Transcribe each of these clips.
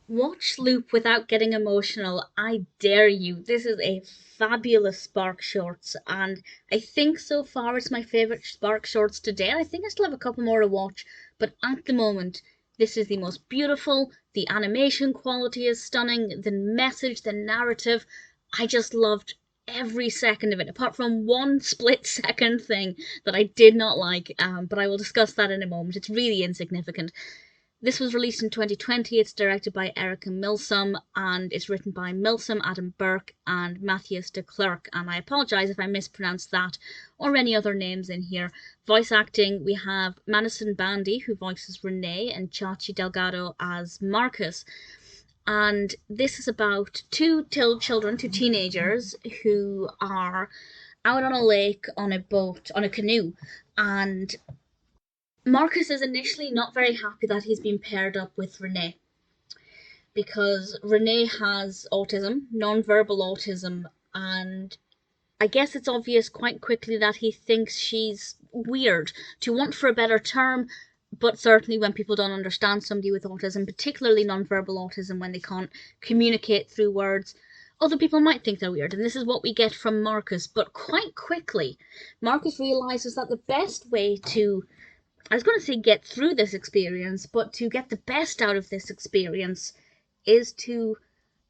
Watch Loop without getting emotional. I dare you. This is a fabulous Spark Shorts, and I think so far it's my favourite Spark Shorts to date. I think I still have a couple more to watch, but at the moment, this is the most beautiful. The animation quality is stunning. The message, the narrative, I just loved every second of it, apart from one split second thing that I did not like, but I will discuss that in a moment. It's really insignificant. This was released in 2020. It's directed by Erica Milsom and it's written by Milsom, Adam Burke, and Matthias de Klerk. And I apologise if I mispronounced that or any other names in here. Voice acting, we have Madison Bandy, who voices Renee, and Chachi Delgado as Marcus. And this is about two children, two teenagers, who are out on a lake on a boat, on a canoe, and Marcus is initially not very happy that he's been paired up with Renee because Renee has autism, non-verbal autism, and I guess it's obvious quite quickly that he thinks she's weird, to want for a better term, but certainly when people don't understand somebody with autism, particularly non-verbal autism, when they can't communicate through words, other people might think they're weird, and this is what we get from Marcus. But quite quickly, Marcus realizes that the best way to, I was going to say get through this experience, but to get the best out of this experience is to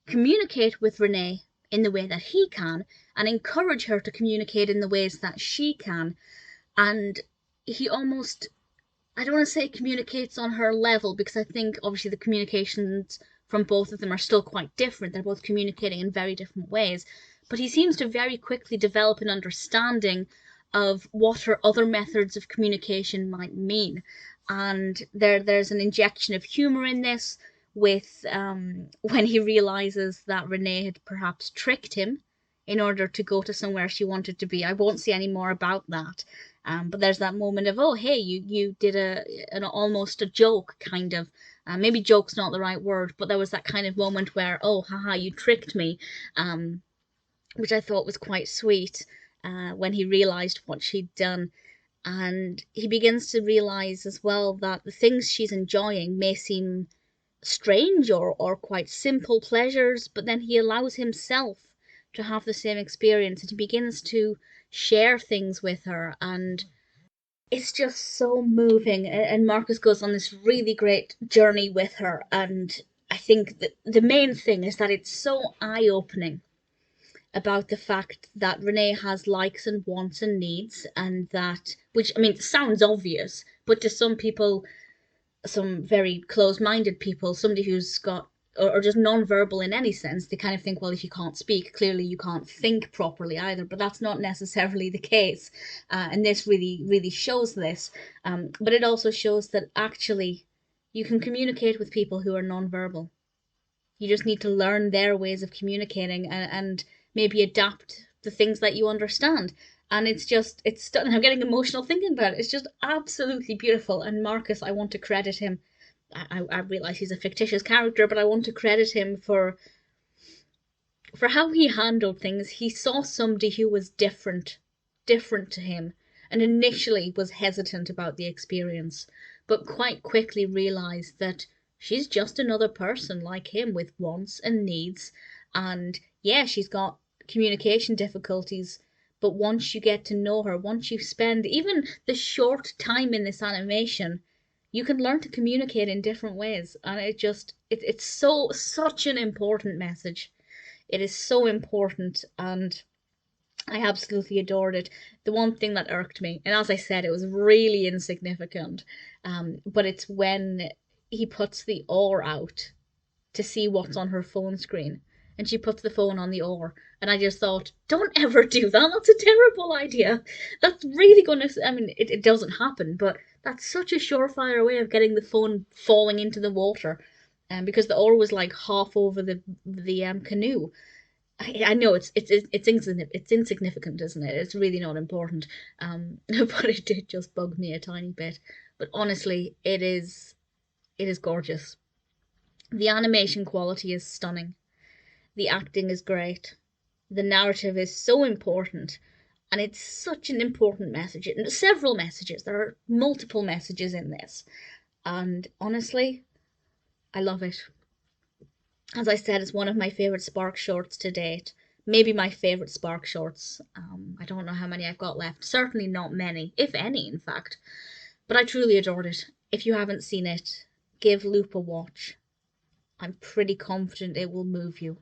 communicate with Renee in the way that he can and encourage her to communicate in the ways that she can. And he almost, I don't want to say communicates on her level, because I think obviously the communications from both of them are still quite different. They're both communicating in very different ways. But he seems to very quickly develop an understanding of what her other methods of communication might mean. And there's an injection of humour in this with when he realizes that Renee had perhaps tricked him in order to go to somewhere she wanted to be. I won't say any more about that. But there's that moment of, oh hey, you did an almost a joke kind of. Maybe joke's not the right word, but there was that kind of moment where, oh haha, you tricked me, which I thought was quite sweet. When he realised what she'd done. And he begins to realise as well that the things she's enjoying may seem strange or quite simple pleasures, but then he allows himself to have the same experience and he begins to share things with her. And it's just so moving. And Marcus goes on this really great journey with her. And I think that the main thing is that it's so eye opening about the fact that Renee has likes and wants and needs, and that, which I mean, sounds obvious, but to some people, some very close minded people, somebody who's got, or just non-verbal in any sense, they kind of think, well, if you can't speak, clearly you can't think properly either, but that's not necessarily the case. And this really shows this. But it also shows that actually you can communicate with people who are non-verbal. You just need to learn their ways of communicating and maybe adapt the things that you understand. And it's stunning. I'm getting emotional thinking about it. It's just absolutely beautiful. And Marcus, I want to credit him. I realize he's a fictitious character, but I want to credit him for how he handled things. He saw somebody who was different to him, and initially was hesitant about the experience, but quite quickly realized that she's just another person like him with wants and needs. And yeah, she's got communication difficulties, but once you get to know her, once you spend even the short time in this animation, you can learn to communicate in different ways. And it's such an important message. It is so important, and I absolutely adored it. The one thing that irked me, and as I said, it was really insignificant, but it's when he puts the oar out to see what's on her phone screen, and she puts the phone on the oar, and I just thought, don't ever do that. That's a terrible idea. That's really gonna. I mean, it doesn't happen, but that's such a surefire way of getting the phone falling into the water, because the oar was like half over the canoe. I know it's insignificant, isn't it? It's really not important. But it did just bug me a tiny bit. But honestly, it is gorgeous. The animation quality is stunning. The acting is great. The narrative is so important, and it's such an important message. Several messages. There are multiple messages in this, and honestly, I love it. As I said, it's one of my favorite Spark Shorts to date. Maybe my favorite Spark Shorts. I don't know how many I've got left. Certainly not many, if any, in fact. But I truly adored it. If you haven't seen it, give Loop a watch. I'm pretty confident it will move you.